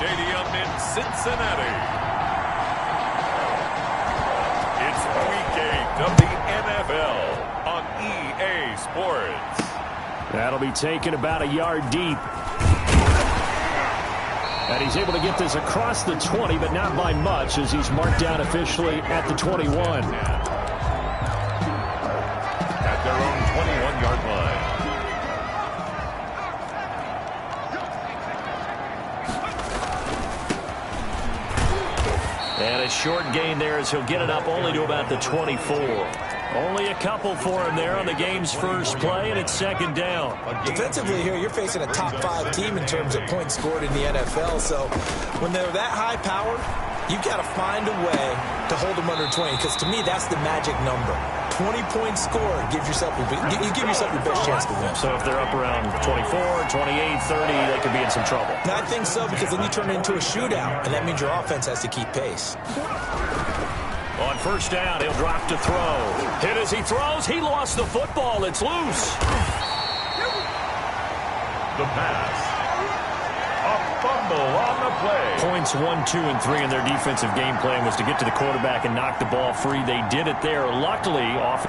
Stadium in Cincinnati. It's Week 8 of the NFL on EA Sports. That'll be taken about a yard deep. And he's able to get this across the 20, but not by much, as he's marked down officially at the 21. At their own 21-yard line. And a short gain there as he'll get it up only to about the 24. Only a couple for him there on the game's first play, and it's second down. Defensively here, you're facing a top-5 team in terms of points scored in the NFL. So when they're that high-powered, you've got to find a way to hold them under 20, because to me, that's the magic number. 20 points scored gives yourself you give yourself your best chance to win. So if they're up around 24, 28, 30, they could be in some trouble. I think so, because then you turn it into a shootout, and that means your offense has to keep pace. On first down, he'll drop to throw. Hit as he throws. He lost the football. It's loose. The pass. A fumble on the play. Points 1, 2, and 3 in their defensive game plan was to get to the quarterback and knock the ball free. They did it there. Luckily, off.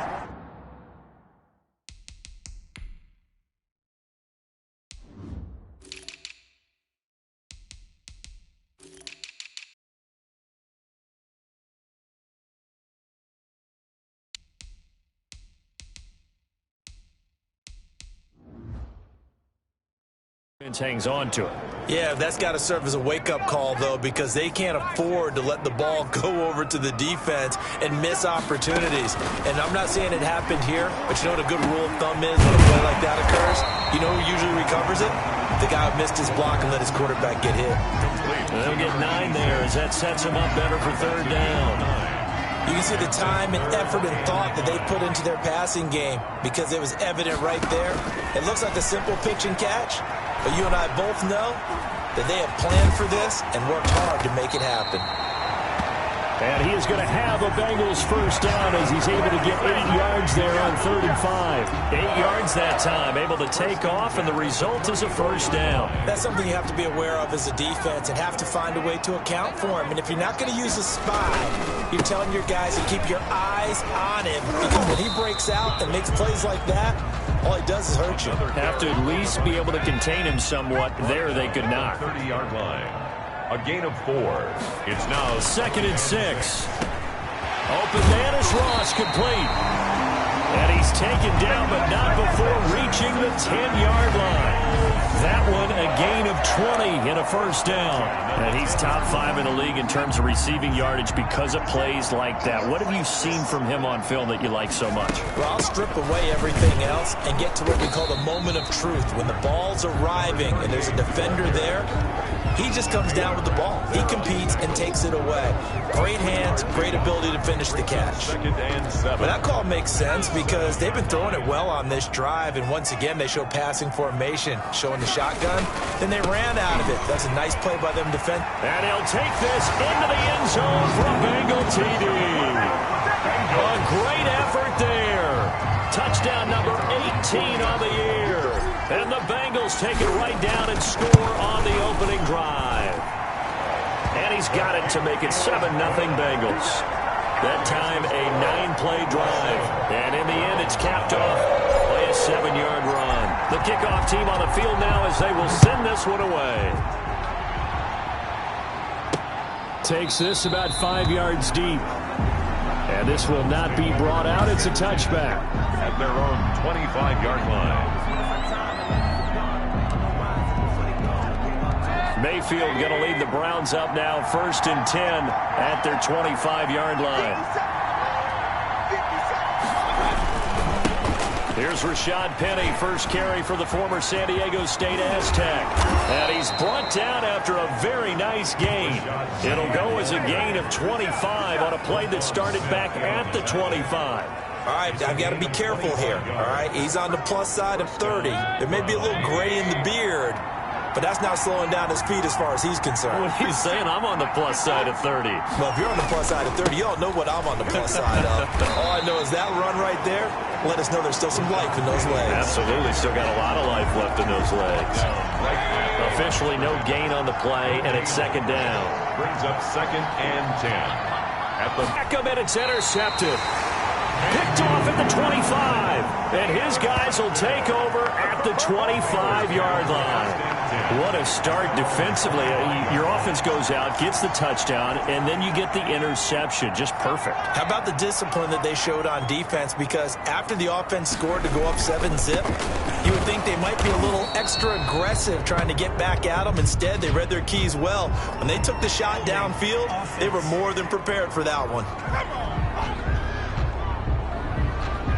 Hangs on to it. Yeah, that's got to serve as a wake-up call, though, because they can't afford to let the ball go over to the defense and miss opportunities. And I'm not saying it happened here, but you know what a good rule of thumb is when a play like that occurs? You know who usually recovers it? The guy who missed his block and let his quarterback get hit. They'll get 9 there as that sets him up better for third down. You can see the time and effort and thought that they put into their passing game, because it was evident right there. It looks like a simple pitch and catch, but you and I both know that they have planned for this and worked hard to make it happen. And he is going to have a Bengals first down as he's able to get 8 yards there on 3rd and 5. 8 yards that time, able to take off, and the result is a first down. That's something you have to be aware of as a defense and have to find a way to account for him. And if you're not going to use a spy, you're telling your guys to keep your eyes on him, because when he breaks out and makes plays like that, all he does is hurt you. Have to at least be able to contain him somewhat. There they could not. 30-yard line. A gain of 4. It's now 2nd and 6. Open man is Ross, complete. And he's taken down, but not before reaching the 10-yard line. That one a gain of 20 and a first down. And he's top 5 in the league in terms of receiving yardage because of plays like that. What have you seen from him on film that you like so much? Well, I'll strip away everything else and get to what we call the moment of truth. When the ball's arriving and there's a defender there, he just comes down with the ball. He competes and takes it away. Great hands, great ability to finish the catch. 2nd and 7. But that call makes sense because they've been throwing it well on this drive, and once again they show passing formation, showing the shotgun. Then they ran out of it. That's a nice play by them defense. And he'll take this into the end zone for a Bengal TD. A great effort there. Touchdown number 18 on the year. And the Bengals take it right down and score on the opening drive. And he's got it to make it 7-0 Bengals. That time a 9-play drive. And in the end, it's capped off by a 7-yard run. The kickoff team on the field now as they will send this one away. Takes this about 5 yards deep. And this will not be brought out. It's a touchback. At their own 25-yard line. Mayfield going to lead the Browns up now, 1st and 10 at their 25-yard line. Here's Rashad Penny, first carry for the former San Diego State Aztec. And he's brought down after a very nice gain. It'll go as a gain of 25 on a play that started back at the 25. All right, I've got to be careful here, all right? He's on the plus side of 30. There may be a little gray in the beard, but that's not slowing down his speed as far as he's concerned. Well, he's saying I'm on the plus side of 30. Well, if you're on the plus side of 30, you all know what I'm on the plus side of. All I know is that run right there, let us know there's still some life in those legs. Absolutely, still got a lot of life left in those legs. The Officially no gain on the play, and it's second down. Brings up 2nd and 10. At the Beckham, and it's intercepted. Picked off at the 25, and his guys will take over at the 25-yard line. What a start defensively. Your offense goes out, gets the touchdown, and then you get the interception. Just perfect. How about the discipline that they showed on defense? Because after the offense scored to go up 7-zip, you would think they might be a little extra aggressive trying to get back at them. Instead, they read their keys well. When they took the shot downfield, they were more than prepared for that one.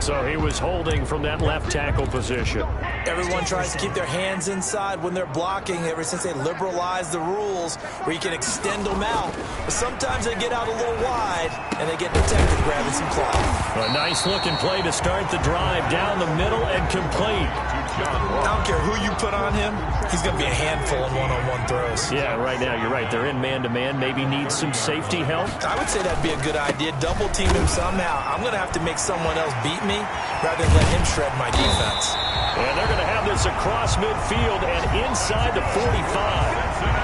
So he was holding from that left tackle position. Everyone tries to keep their hands inside when they're blocking ever since they liberalized the rules where you can extend them out. But sometimes they get out a little wide and they get detected grabbing some clout. A nice looking play to start the drive down the middle and complete. I don't care who you put on him. He's going to be a handful in one-on-one throws. Yeah, right now you're right. They're in man-to-man. Maybe need some safety help. I would say that'd be a good idea. Double team him somehow. I'm going to have to make someone else beat me rather than let him shred my defense. And they're going to have this across midfield and inside the 45.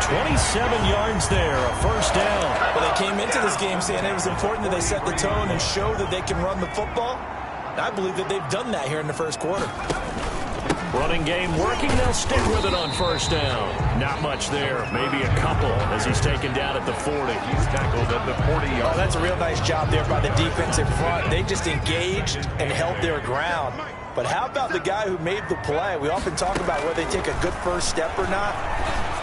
27 yards there, a first down. Well, they came into this game saying it was important that they set the tone and show that they can run the football. I believe that they've done that here in the first quarter. Running game working. They'll stick with it on first down. Not much there. Maybe a couple as he's taken down at the 40. He's tackled at the 40-yard. Oh, that's a real nice job there by the defense in front. They just engaged and held their ground. But how about the guy who made the play? We often talk about whether they take a good first step or not.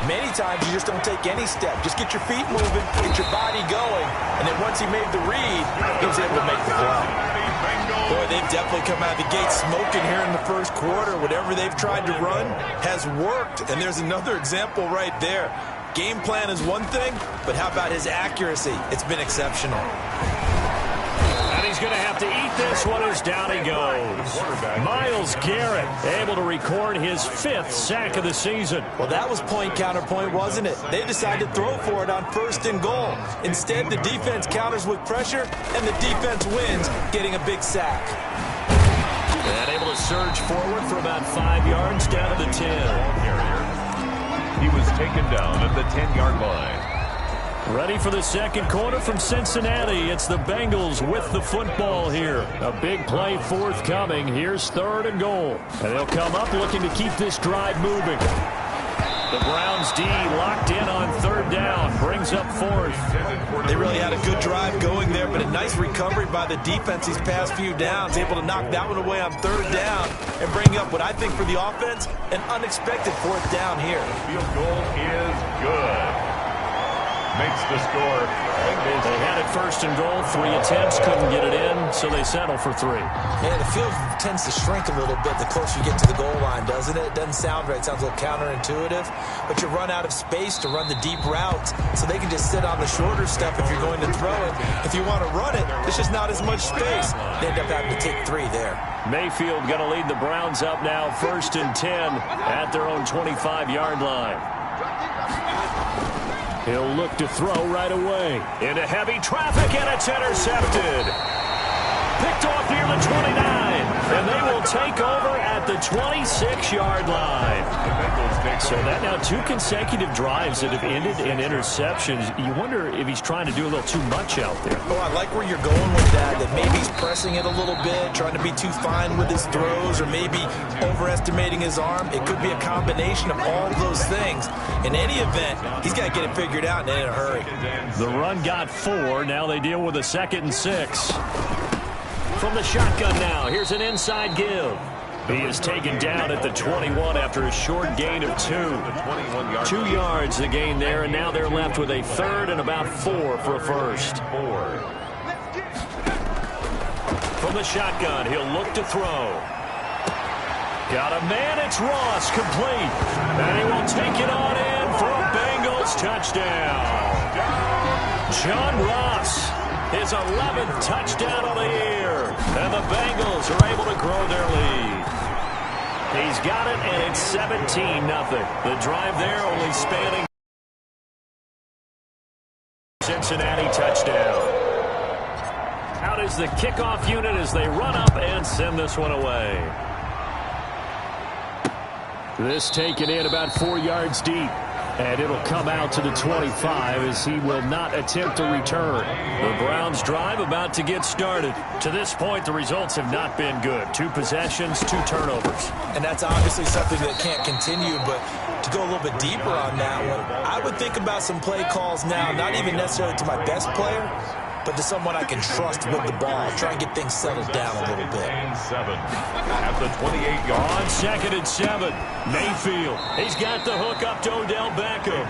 Many times you just don't take any step. Just get your feet moving, get your body going, and then once he made the read, he was able to make the play. Boy, they've definitely come out of the gate smoking here in the first quarter. Whatever they've tried to run has worked, and there's another example right there. Game plan is one thing, but how about his accuracy? It's been exceptional. And he's going to have to eat this one as down he goes. Myles Garrett able to record his 5th sack of the season. Well, that was point counterpoint, wasn't it? They decided to throw for it on 1st and goal. Instead, the defense counters with pressure, and the defense wins, getting a big sack. And able to surge forward for about 5 yards down to the 10. He was taken down at the 10-yard line. Ready for the second quarter from Cincinnati. It's the Bengals with the football here. A big play forthcoming. Here's 3rd and goal. And they'll come up looking to keep this drive moving. The Browns D locked in on 3rd down. Brings up 4th. They really had a good drive going there, but a nice recovery by the defense these past few downs. Able to knock that one away on 3rd down and bring up what I think for the offense, an unexpected 4th down here. Field goal is good. Makes the score. Bengals. They had it 1st and goal. 3 attempts, couldn't get it in, so they settle for 3. Yeah, the field tends to shrink a little bit the closer you get to the goal line, doesn't it? It doesn't sound right. It sounds a little counterintuitive, but you run out of space to run the deep routes, so they can just sit on the shorter stuff if you're going to throw it. If you want to run it, there's just not as much space. They end up having to take 3 there. Mayfield going to lead the Browns up now 1st and 10 at their own 25-yard line. He'll look to throw right away. Into heavy traffic, and it's intercepted. Picked off near the 29, and they will take over at the 26-yard line. So that now 2 consecutive drives that have ended in interceptions. You wonder if he's trying to do a little too much out there. Oh, I like where you're going with that maybe he's pressing it a little bit, trying to be too fine with his throws, or maybe overestimating his arm. It could be a combination of all of those things. In any event, he's got to get it figured out and in a hurry. The run got 4. Now they deal with a 2nd and 6. From the shotgun now, here's an inside give. He is taken down at the 21 after a short gain of 2. 2 yards the gain there, and now they're left with a 3rd and about 4 for a first. From the shotgun, he'll look to throw. Got a man, it's Ross, complete. And he will take it on in for a Bengals touchdown. John Ross, his 11th touchdown of the year. And the Bengals are able to grow their lead. He's got it, and it's 17-0. The drive there only spanning Cincinnati touchdown. Out is the kickoff unit as they run up and send this one away. This taken in about 4 yards deep. And it'll come out to the 25 as he will not attempt a return. The Browns drive about to get started. To this point, the results have not been good. 2 possessions, 2 turnovers. And that's obviously something that can't continue, but to go a little bit deeper on that one, I would think about some play calls now, not even necessarily to my best player, but to someone I can trust with the ball. Try and get things settled down a little bit. 7 at the 28-yard. On 2nd and 7, Mayfield. He's got the hook up to Odell Beckham.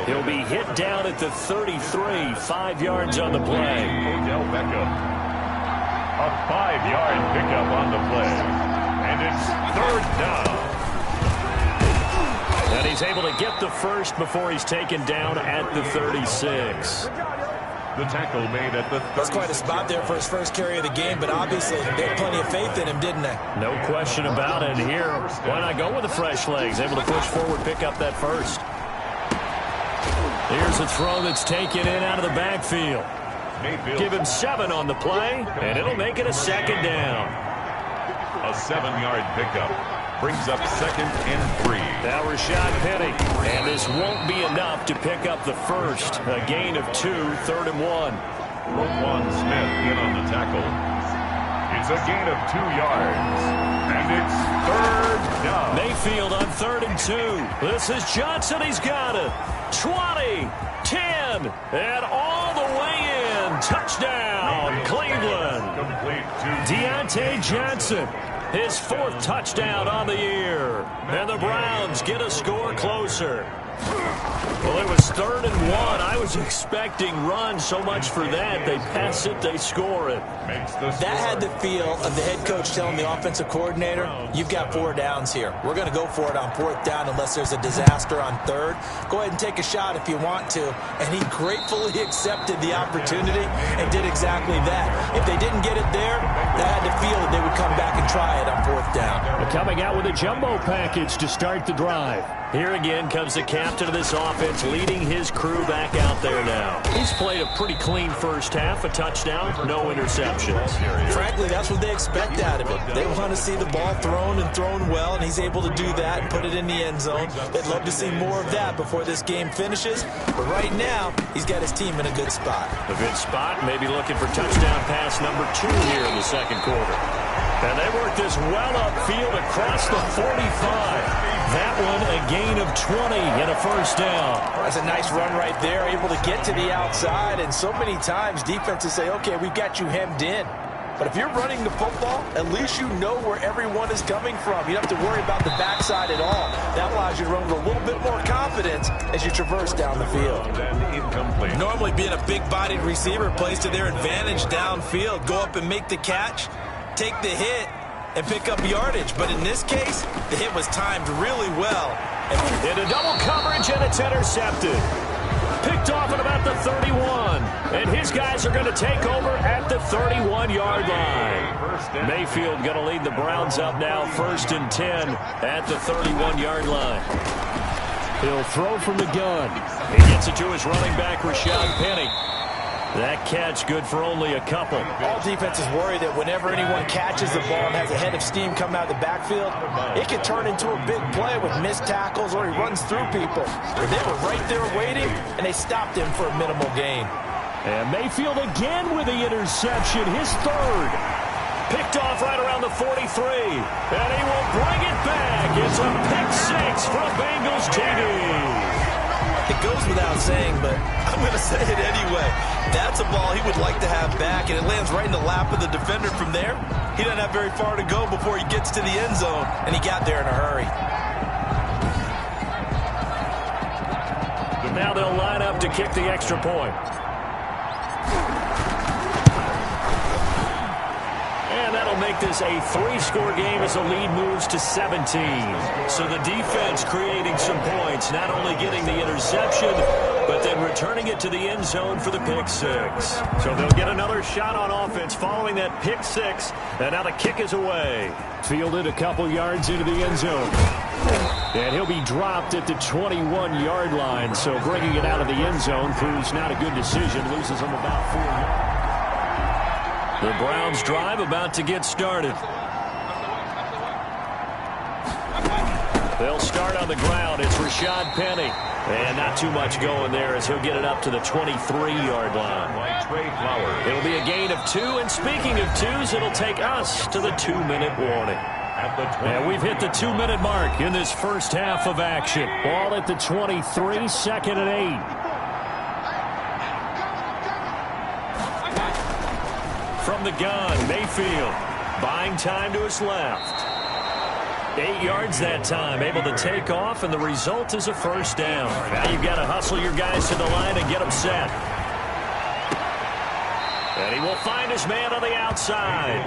He'll be hit down at the 33, 5 yards on the play. Odell Beckham. A 5-yard pickup on the play. And it's 3rd down. And he's able to get the first before he's taken down at the 36. The tackle made at the 36. That's quite a spot there for his first carry of the game, but obviously they had plenty of faith in him, didn't they? No question about it here. Why not go with the fresh legs? Able to push forward, pick up that first. Here's a throw that's taken in out of the backfield. Mayfield. Give him 7 on the play, and it'll make it a 2nd down. A 7-yard pickup. Brings up 2nd and 3. Now Rashad Penny. And this won't be enough to pick up the first. A gain of 2, 3rd and 1. Roquan Smith in on the tackle. It's a gain of 2 yards. And it's 3rd down. Mayfield on 3rd and 2. This is Johnson. He's got it. 20, 10, and all the way in. Touchdown, Cleveland. Complete to Deontay Johnson. His 4th touchdown on the year. And the Browns get a score closer. Well, it was 3rd and 1. I was expecting run, so much for that. They pass it, they score it. That had the feel of the head coach telling the offensive coordinator, you've got 4 downs here. We're going to go for it on 4th down unless there's a disaster on 3rd. Go ahead and take a shot if you want to. And he gratefully accepted the opportunity and did exactly that. If they didn't get it there, they had the feel that they would come back and try it on 4th down. Coming out with a jumbo package to start the drive. Here again comes the captain of this offense, leading his crew back out there now. He's played a pretty clean first half, a touchdown, no interceptions. Frankly, that's what they expect out of it. They want to see the ball thrown and thrown well, and he's able to do that and put it in the end zone. They'd love to see more of that before this game finishes, but right now, he's got his team in a good spot. A good spot, maybe looking for touchdown pass number 2 here in the 2nd quarter. And they work this well upfield across the 45. That one a gain of 20 and a 1st down. That's a nice run right there, able to get to the outside. And so many times defenses say, okay, we've got you hemmed in. But if you're running the football, at least you know where everyone is coming from. You don't have to worry about the backside at all. That allows you to run with a little bit more confidence as you traverse down the field. Incomplete. Normally being a big-bodied receiver plays to their advantage downfield. Go up and make the catch, take the hit, and pick up yardage. But in this case, the hit was timed really well. Into double coverage, and it's intercepted. Picked off at about the 31. And his guys are going to take over at the 31-yard line. Mayfield going to lead the Browns up now, 1st and 10 at the 31-yard line. He'll throw from the gun. He gets it to his running back, Rashad Penny. That catch good for only a couple. All defenses worry that whenever anyone catches the ball and has a head of steam come out of the backfield, it can turn into a big play with missed tackles or he runs through people. But they were right there waiting, and they stopped him for a minimal gain. And Mayfield again with the interception, his 3rd. Picked off right around the 43. And he will bring it back. It's a pick 6 from Bengals TD. It goes without saying, but I'm going to say it anyway. That's a ball he would like to have back, and it lands right in the lap of the defender from there. He doesn't have very far to go before he gets to the end zone, and he got there in a hurry. Now they'll line up to kick the extra point. And that'll make this a 3-score game as the lead moves to 17. So the defense creating some points, not only getting the interception, but then returning it to the end zone for the pick 6. So they'll get another shot on offense following that pick 6. And now the kick is away. Fielded a couple yards into the end zone. And he'll be dropped at the 21-yard line. So bringing it out of the end zone proves not a good decision. Loses him about 4 yards. The Browns drive about to get started. They'll start on the ground. It's Rashad Penny. And not too much going there as he'll get it up to the 23-yard line. It'll be a gain of 2. And speaking of 2s, it'll take us to the 2-minute warning. And we've hit the 2-minute mark in this first half of action. Ball at the 23, second and 8. From the gun, Mayfield buying time to his left. 8 yards that time, able to take off, and the result is a first down. Now you've got to hustle your guys to the line and get them set. And he will find his man on the outside.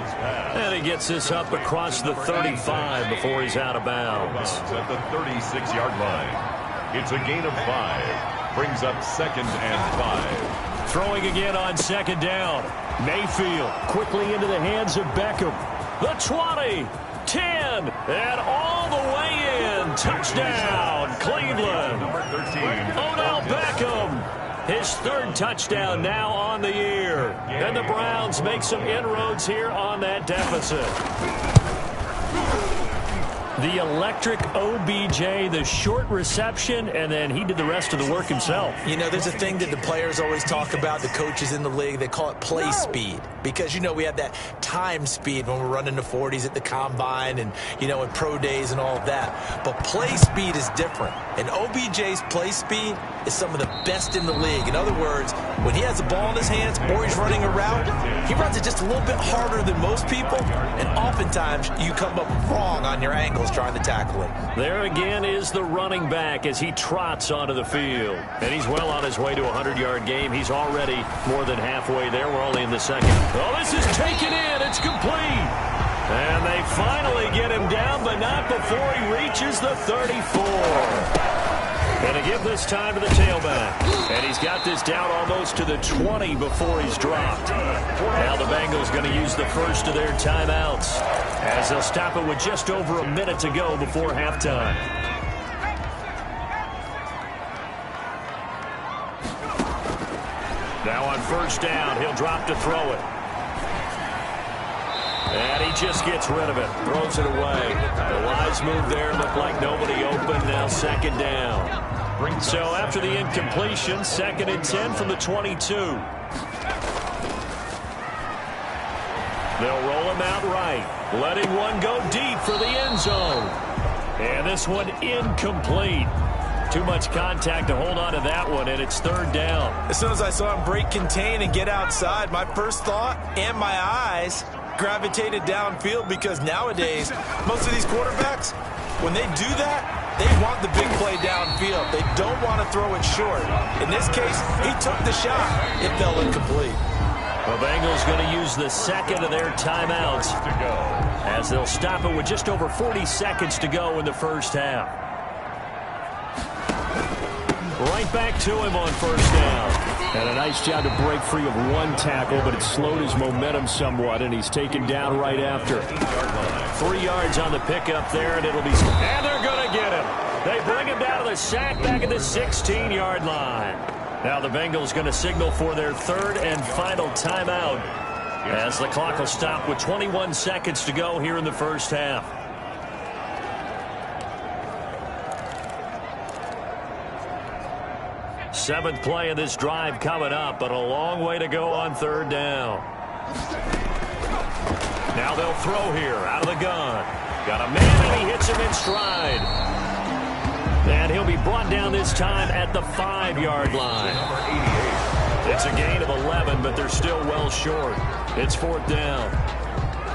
And he gets this up across the 35 before he's out of bounds. At the 36-yard line. It's a gain of 5. Brings up second and 5. Throwing again on second down. Mayfield quickly into the hands of Beckham. The 20. 10, and all the way in. Touchdown, Cleveland. Odell Beckham, his 3rd touchdown now on the year. And the Browns make some inroads here on that deficit. The electric OBJ, the short reception, and then he did the rest of the work himself. You know, there's a thing that the players always talk about, the coaches in the league, they call it play speed. Because, you know, we have that time speed when we're running the 40s at the combine and, you know, in pro days and all of that. But play speed is different. And OBJ's play speed is some of the best in the league. In other words, when he has the ball in his hands or he's running a route, he runs it just a little bit harder than most people. And oftentimes you come up wrong on your angles trying to tackle him. There again is the running back as he trots onto the field. And he's well on his way to a 100-yard game. He's already more than halfway there. We're only in the second. Oh, this is taken in. It's complete. And they finally get him down, but not before he reaches the 34. Going to give this time to the tailback. And he's got this down almost to the 20 before he's dropped. Now the Bengals going to use the first of their timeouts as they'll stop it with just over a minute to go before halftime. Now on first down, he'll drop to throw it. And he just gets rid of it, throws it away. The wise move there, looked like nobody open, now second down. So after the incompletion, second and 10 from the 22. They'll roll him out right, letting one go deep for the end zone. And this one incomplete. Too much contact to hold on to that one, and it's third down. As soon as I saw him break contain and get outside, my first thought and my eyes gravitated downfield, because nowadays, most of these quarterbacks, when they do that, they want the big play downfield. They don't want to throw it short. In this case, he took the shot. It fell incomplete. The Bengals going to use the second of their timeouts as they'll stop it with just over 40 seconds to go in the first half. Right back to him on first down. And a nice job to break free of one tackle, but it slowed his momentum somewhat, and he's taken down right after. 3 yards on the pickup there, and it'll be... And they're going to get him. They bring him down to the sack back at the 16-yard line. Now the Bengals going to signal for their third and final timeout as the clock will stop with 21 seconds to go here in the first half. Seventh play of this drive coming up, but a long way to go on third down. Now they'll throw here out of the gun. Got a man, and he hits him in stride. And he'll be brought down this time at the 5-yard line. It's a gain of 11, but they're still well short. It's fourth down.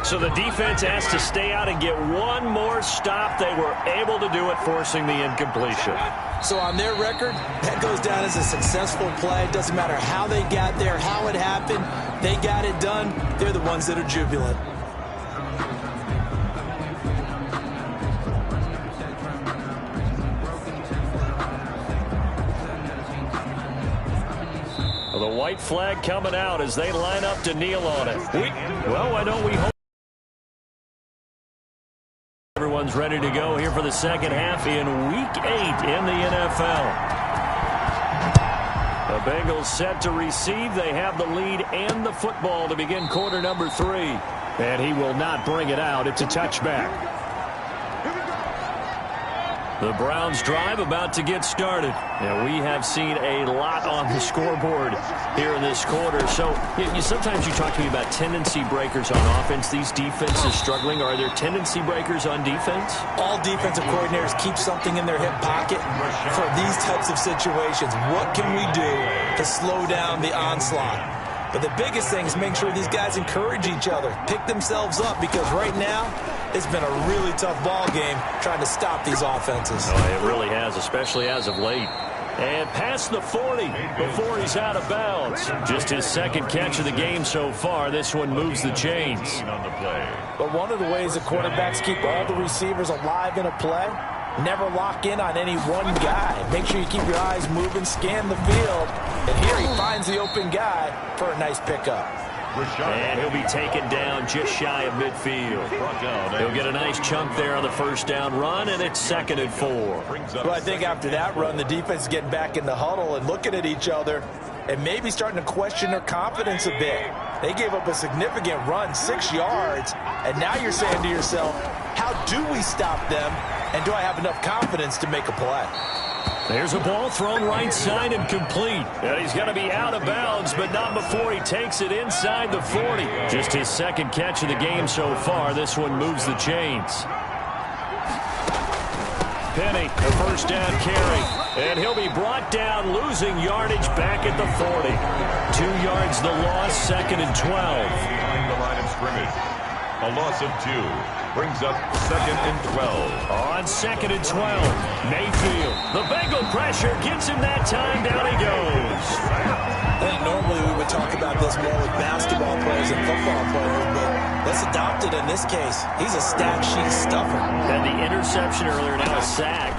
So the defense has to stay out and get one more stop. They were able to do it, forcing the incompletion. So on their record, that goes down as a successful play. It doesn't matter how they got there, how it happened. They got it done. They're the ones that are jubilant. Well, the white flag coming out as they line up to kneel on it. I know we hope everyone's ready to go here for the second half in Week 8 in the NFL. The Bengals set to receive. They have the lead and the football to begin quarter number 3. And he will not bring it out. It's a touchback. The Browns drive about to get started. Now, we have seen a lot on the scoreboard here in this quarter. So, sometimes you talk to me about tendency breakers on offense. These defenses struggling. Are there tendency breakers on defense? All defensive coordinators keep something in their hip pocket for these types of situations. What can we do to slow down the onslaught? But the biggest thing is make sure these guys encourage each other, pick themselves up, because right now it's been a really tough ball game trying to stop these offenses. Oh, it really has, especially as of late. And past the 40 before he's out of bounds. Just his second catch of the game so far. This one moves the chains. But one of the ways the quarterbacks keep all the receivers alive in a play, never lock in on any one guy. Make sure you keep your eyes moving, scan the field. And here he finds the open guy for a nice pickup. And he'll be taken down just shy of midfield. He'll get a nice chunk there on the first down run, and it's 2nd and 4. Well, I think after that run, the defense is getting back in the huddle and looking at each other and maybe starting to question their confidence a bit. They gave up a significant run, 6 yards, and now you're saying to yourself, how do we stop them, and do I have enough confidence to make a play? There's a ball thrown right side and complete. And he's going to be out of bounds, but not before he takes it inside the 40. Just his second catch of the game so far. This one moves the chains. Penny, the first down carry. And he'll be brought down, losing yardage back at the 40. 2 yards the loss, 2nd and 12. Behind the line of scrimmage. A loss of 2. Brings up 2nd and 12. On 2nd and 12, Mayfield. The Bengal pressure gets him that time. Down he goes. I think normally we would talk about this more with basketball players and football players, but let's adopt it in this case. He's a stat sheet stuffer. And the interception earlier, now a sack.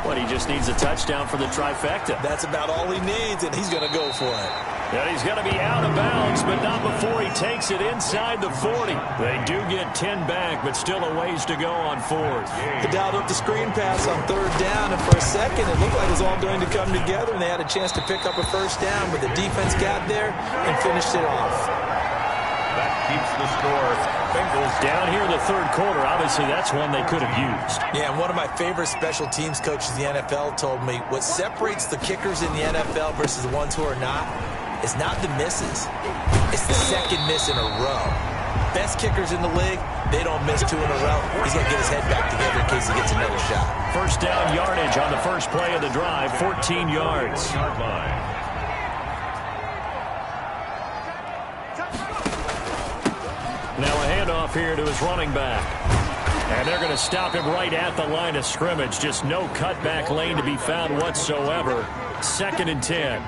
What, he just needs a touchdown for the trifecta. That's about all he needs, and he's going to go for it. And he's going to be out of bounds, but not before he takes it inside the 40. They do get 10 back, but still a ways to go on 4th. They dialed up the screen pass on 3rd down, and for a second it looked like it was all going to come together, and they had a chance to pick up a first down, but the defense got there and finished it off. That keeps the score. Bengals down here in the 3rd quarter. Obviously, that's one they could have used. Yeah, and one of my favorite special teams coaches in the NFL told me what separates the kickers in the NFL versus the ones who are not is not the misses. It's the second miss in a row. Best kickers in the league, they don't miss 2 in a row. He's going to get his head back together in case he gets another shot. First down yardage on the first play of the drive, 14 yards. Now a handoff here to his running back. And they're going to stop him right at the line of scrimmage. Just no cutback lane to be found whatsoever. 2nd and 10.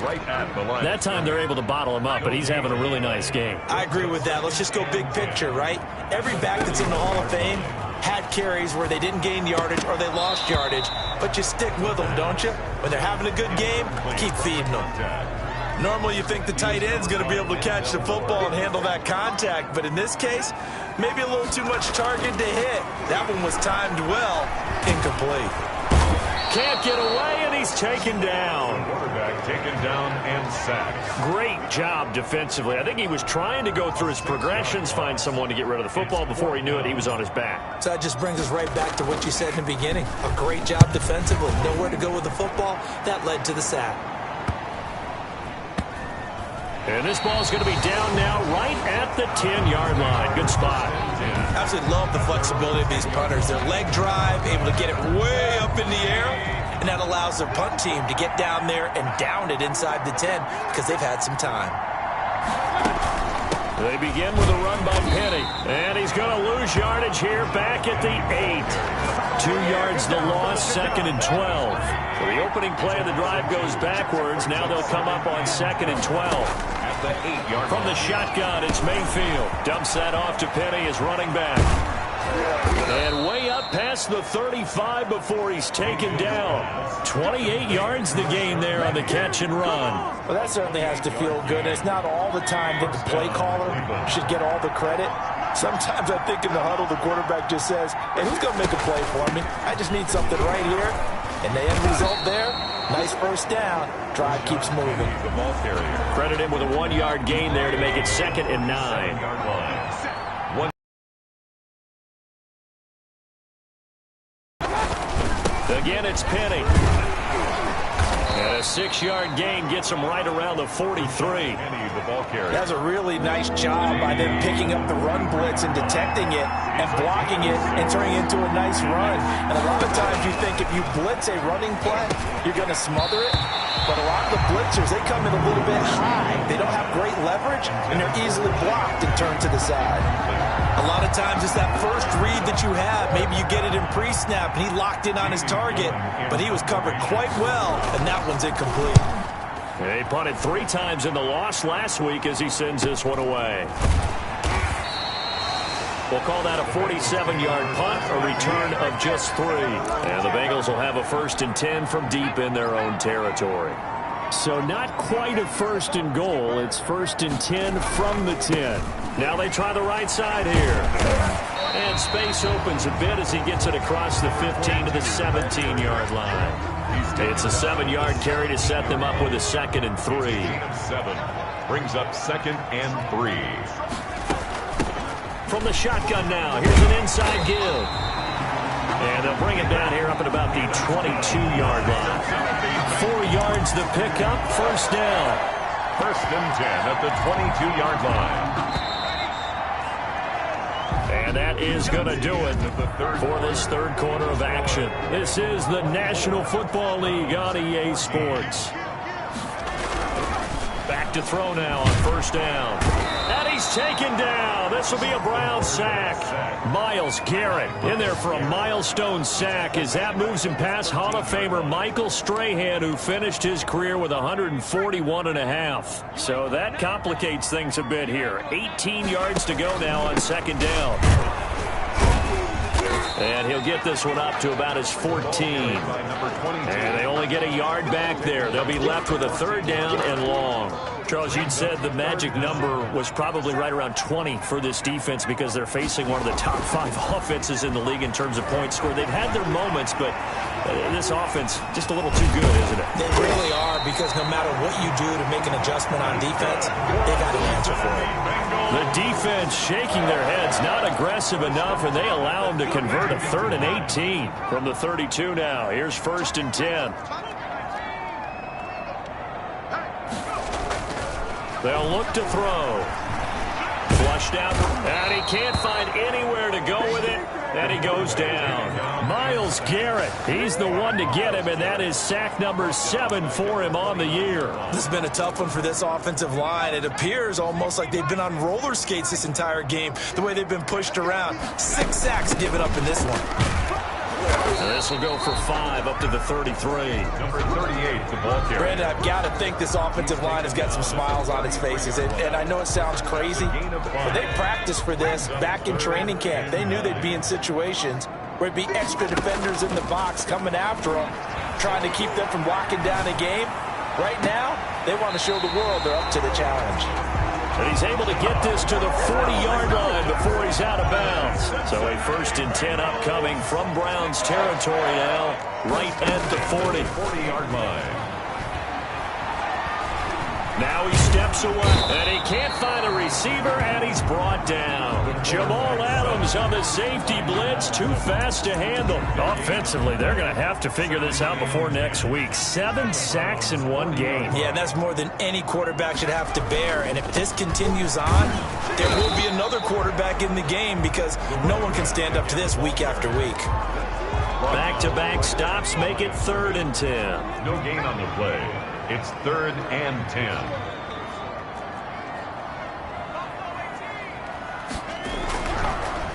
Right at the line. That time they're able to bottle him up, but he's having a really nice game. I agree with that. Let's just go big picture, right? Every back that's in the Hall of Fame had carries where they didn't gain yardage or they lost yardage, but you stick with them, don't you? When they're having a good game, keep feeding them. Normally you think the tight end's going to be able to catch the football and handle that contact, but in this case, maybe a little too much target to hit. That one was timed well, incomplete. Can't get away, and he's taken down. Quarterback taken down and sacked. Great job defensively. I think he was trying to go through his progressions, find someone to get rid of the football. Before he knew it, he was on his back. So that just brings us right back to what you said in the beginning. A great job defensively. Nowhere to go with the football. That led to the sack. And this ball's going to be down now right at the 10-yard line. Good spot. Absolutely love the flexibility of these punters. Their leg drive, able to get it way up in the air, and that allows their punt team to get down there and down it inside the 10 because they've had some time. They begin with a run by Penny, and he's going to lose yardage here back at the 8. 2 yards the loss, 2nd and 12. So the opening play of the drive goes backwards. Now they'll come up on 2nd and 12. At the 8-yard From the shotgun, it's Mayfield. Dumps that off to Penny, his running back. And way up past the 35 before he's taken down. 28 yards the gain there on the catch and run. Well, that certainly has to feel good. It's not all the time that the play caller should get all the credit. Sometimes I think in the huddle, the quarterback just says, hey, who's going to make a play for me? I just need something right here. And the end result there, nice first down. Drive keeps moving. The ball carrier. Credit him with a 1-yard gain there to make it 2nd and 9. The Again, it's Penny. And a 6-yard gain gets him right around the 43. That's a really nice job by them picking up the run blitz and detecting it and blocking it and turning it into a nice run. And a lot of times you think if you blitz a running play, you're going to smother it. But a lot of the blitzers, they come in a little bit high. They don't have great leverage, and they're easily blocked and turned to the side. A lot of times it's that first read that you have. Maybe you get it in pre-snap, and he locked in on his target, but he was covered quite well, and that one's incomplete. He punted 3 times in the loss last week as he sends this one away. We'll call that a 47-yard punt, a return of just 3. And the Bengals will have a 1st and 10 from deep in their own territory. So not quite a 1st and goal. It's 1st and 10 from the 10. Now they try the right side here. And space opens a bit as he gets it across the 15 to the 17-yard line. It's a 7-yard carry to set them up with a 2nd and 3. 7 brings up 2nd and 3. From the shotgun now, here's an inside give. And they'll bring it down here up at about the 22-yard line. 4 yards the pickup, 1st down. 1st and 10 at the 22-yard line. And that is going to do it for this 3rd quarter of action. This is the National Football League on EA Sports. Back to throw now on 1st down. And he's taken down. This will be a Brown sack. Myles Garrett in there for a milestone sack as that moves him past Hall of Famer Michael Strahan, who finished his career with 141.5. So that complicates things a bit here. 18 yards to go now on 2nd down. And he'll get this one up to about his 14. And they only get a yard back there. They'll be left with a 3rd down and long. Charles, you'd said the magic number was probably right around 20 for this defense because they're facing one of the top 5 offenses in the league in terms of points scored. They've had their moments, but this offense just a little too good, isn't it? They really are, because no matter what you do to make an adjustment on defense, they got an answer for it. The defense shaking their heads, not aggressive enough, and they allow them to convert a 3rd and 18 from the 32 now. Here's 1st and 10. They'll look to throw. Flushed out, and he can't find anywhere to go with it, and he goes down. Myles Garrett, he's the one to get him, and that is sack number 7 for him on the year. This has been a tough one for this offensive line. It appears almost like they've been on roller skates this entire game, the way they've been pushed around. 6 sacks given up in this one. And this will go for 5 up to the 33. Number 38, the ball carrier. Brandon, I've got to think this offensive line has got some smiles on its faces. And I know it sounds crazy, but they practiced for this back in training camp. They knew they'd be in situations where it'd be extra defenders in the box coming after them, trying to keep them from locking down a game. Right now, they want to show the world they're up to the challenge. And he's able to get this to the 40-yard line before he's out of bounds. So a 1st and 10 upcoming from Browns territory now, right at the 40. 40-yard line. Now he steps away, and he can't find a receiver, and he's brought down. Jamal Adams on the safety blitz, too fast to handle. Offensively, they're going to have to figure this out before next week. 7 sacks in 1 game. Yeah, that's more than any quarterback should have to bear. And if this continues on, there will be another quarterback in the game, because no one can stand up to this week after week. Back-to-back stops make it 3rd and 10. No gain on the play. It's 3rd and 10.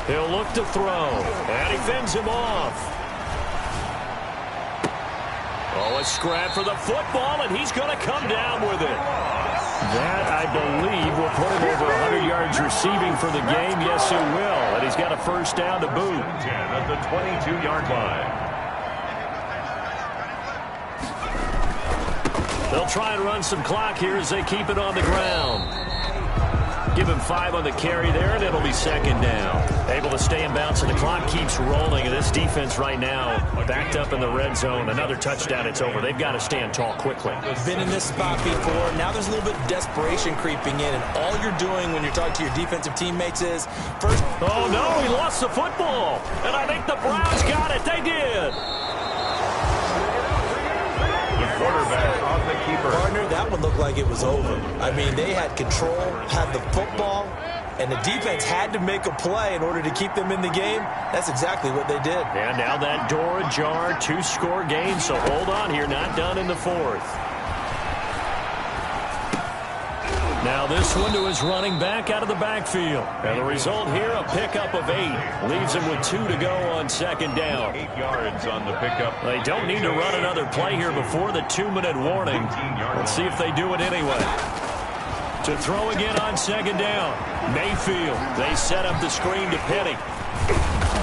He'll look to throw, and he fends him off. Oh, a scrap for the football, and he's going to come down with it. That, I believe, will put him over 100 yards receiving for the game. Yes, it will. And he's got a 1st down to boot. 10 at the 22-yard line. They'll try and run some clock here as they keep it on the ground. Give him 5 on the carry there, and it'll be 2nd down. Able to stay in bounds, and the clock keeps rolling. And this defense right now backed up in the red zone. Another touchdown, it's over. They've got to stand tall quickly. Been in this spot before. Now there's a little bit of desperation creeping in, and all you're doing when you're talking to your defensive teammates is first. Oh, no, he lost the football. And I think the Browns got it. They did. quarterback on the keeper. Partner, that one looked like it was over. I mean, they had control, had the football, and the defense had to make a play in order to keep them in the game. That's exactly what they did. And now that door ajar, 2-score game, so hold on here, not done in the fourth. Now this one to his running back out of the backfield. And the result here, a pickup of 8. Leaves him with 2 to go on second down. 8 yards on the pickup. They don't need to run another play here before the 2-minute warning. Let's see if they do it anyway. To throw again on second down. Mayfield. They set up the screen to Penny.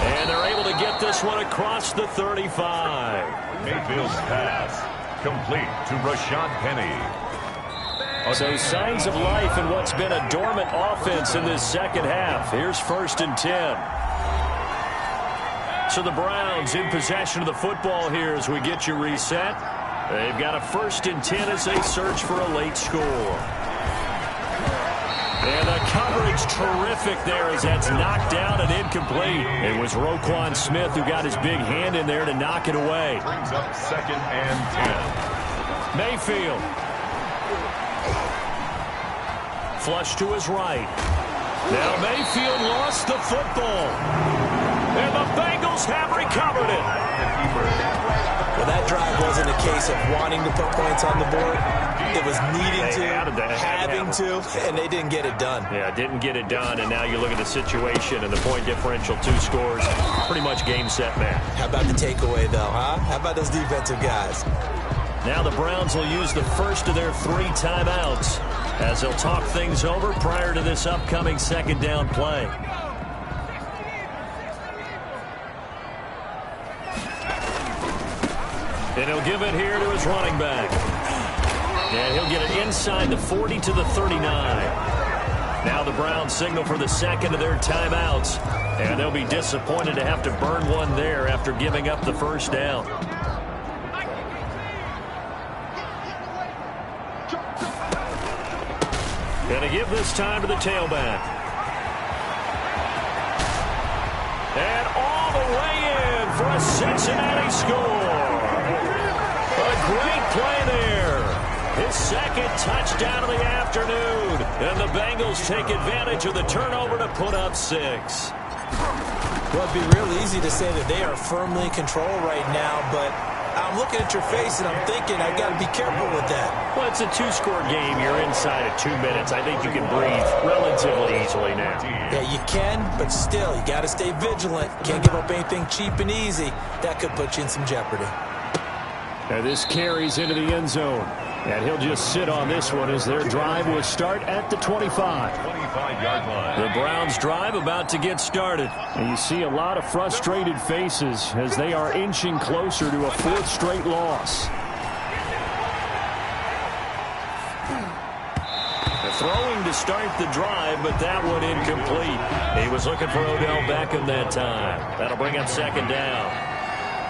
And they're able to get this one across the 35. Mayfield's pass complete to Rashad Penny. So signs of life in what's been a dormant offense in this second half. Here's 1st and 10. So the Browns in possession of the football here as we get you reset. They've got a 1st and 10 as they search for a late score. And the coverage terrific there as that's knocked down and incomplete. It was Roquan Smith who got his big hand in there to knock it away. Brings up 2nd and 10. Mayfield. Flush to his right. Now Mayfield lost the football. And the Bengals have recovered it. Well, that drive wasn't a case of wanting to put points on the board. It was needing to, having to, and they didn't get it done. Yeah, didn't get it done, and now you look at the situation and the point differential, 2 scores, pretty much game, set, match. How about the takeaway, though, huh? How about those defensive guys? Now the Browns will use the first of their 3 timeouts as they'll talk things over prior to this upcoming second down play. And he'll give it here to his running back. And he'll get it inside the 40 to the 39. Now the Browns signal for the second of their timeouts. And they'll be disappointed to have to burn one there after giving up the first down. Going to give this time to the tailback. And all the way in for a Cincinnati score. A great play there. His second touchdown of the afternoon. And the Bengals take advantage of the turnover to put up 6. Well, it'd be real easy to say that they are firmly in control right now, but I'm looking at your face and I'm thinking I've got to be careful with that. Well, it's a 2-score game. You're inside of 2 minutes. I think you can breathe relatively easily now. Yeah, you can, but still, you got to stay vigilant. Can't give up anything cheap and easy. That could put you in some jeopardy. Now this carries into the end zone. And he'll just sit on this one as their drive will start at the 25. 25-yard line. The Browns' drive about to get started. And you see a lot of frustrated faces as they are inching closer to a 4th straight loss. Throwing to start the drive, but that one incomplete. He was looking for Odell Beckham that time. That'll bring up second down.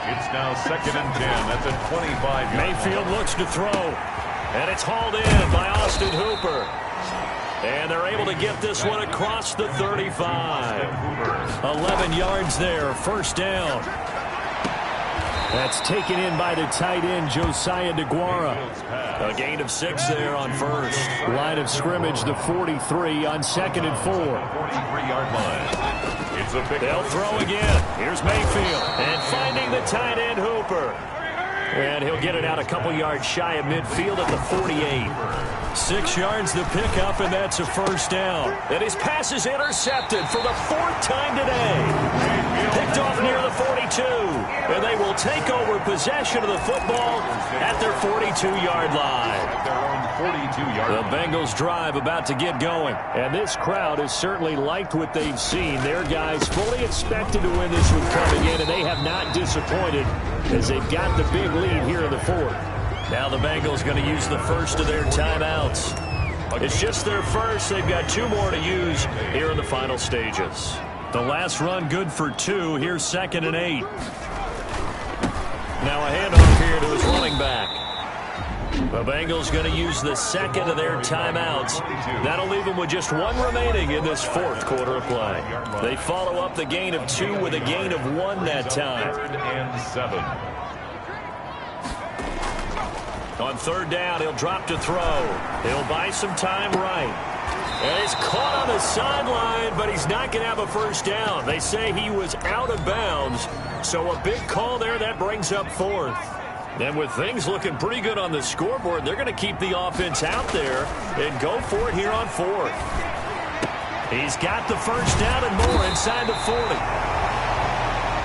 It's now 2nd and 10 at the 25-yard line. Mayfield looks to throw. And it's hauled in by Austin Hooper. And they're able to get this one across the 35. 11 yards there, first down. That's taken in by the tight end, Josiah DeGuara. A gain of 6 there on first. Line of scrimmage, the 43 on 2nd and 4. 43-yard line. It's a big. They'll throw again. Here's Mayfield. And finding the tight end, Hooper. And he'll get it out a couple yards shy of midfield at the 48. 6 yards the pickup, and that's a first down. And his pass is intercepted for the 4th time today. Picked off near the 42. And they will take over possession of the football at their 42-yard line. The Bengals drive about to get going. And this crowd has certainly liked what they've seen. Their guys fully expected to win this one coming in, and they have not disappointed as they've got the big lead here in the 4th. Now the Bengals going to use the first of their timeouts. It's just their first. They've got 2 more to use here in the final stages. The last run good for 2. Here's 2nd and 8. Now a handoff here to his running back. The Bengals going to use the second of their timeouts. That'll leave them with just 1 remaining in this 4th quarter of play. They follow up the gain of 2 with a gain of 1 that time. 3rd and 7. On third down, he'll drop to throw. He'll buy some time right. And he's caught on the sideline, but he's not going to have a first down. They say he was out of bounds, so a big call there. That brings up fourth. And with things looking pretty good on the scoreboard, they're going to keep the offense out there and go for it here on fourth. He's got the first down and more inside the 40.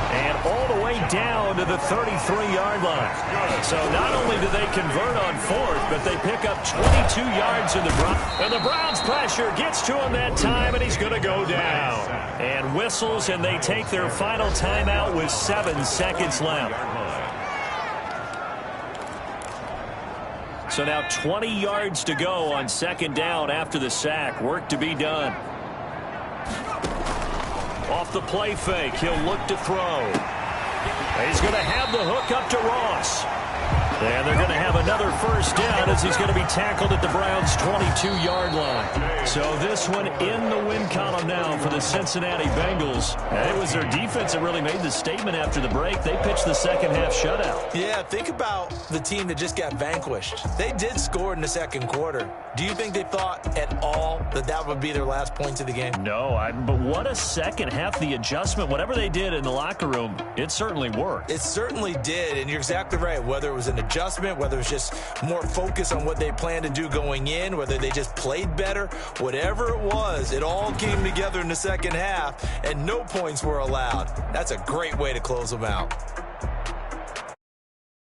And all the way down to the 33-yard line. So not only do they convert on fourth, but they pick up 22 yards in the Browns. And the Browns pressure gets to him that time, and he's going to go down. And whistles, and they take their final timeout with 7 seconds left. So now 20 yards to go on second down after the sack. Work to be done. Off the play fake, he'll look to throw. He's going to have the hook up to Ross. And they're going to have another first down as he's going to be tackled at the Browns' 22-yard line. So this one in the win column now for the Cincinnati Bengals. And it was their defense that really made the statement after the break. They pitched the second half shutout. Yeah, think about the team that just got vanquished. They did score in the second quarter. Do you think they thought at all that that would be their last points of the game? No, but what a second half. The adjustment, whatever they did in the locker room, it certainly worked. It certainly did, and you're exactly right. Whether it was an adjustment, whether it was just more focus on what they planned to do going in, whether they just played better, whatever it was, it all came together in the second half, and no points were allowed. That's a great way to close them out.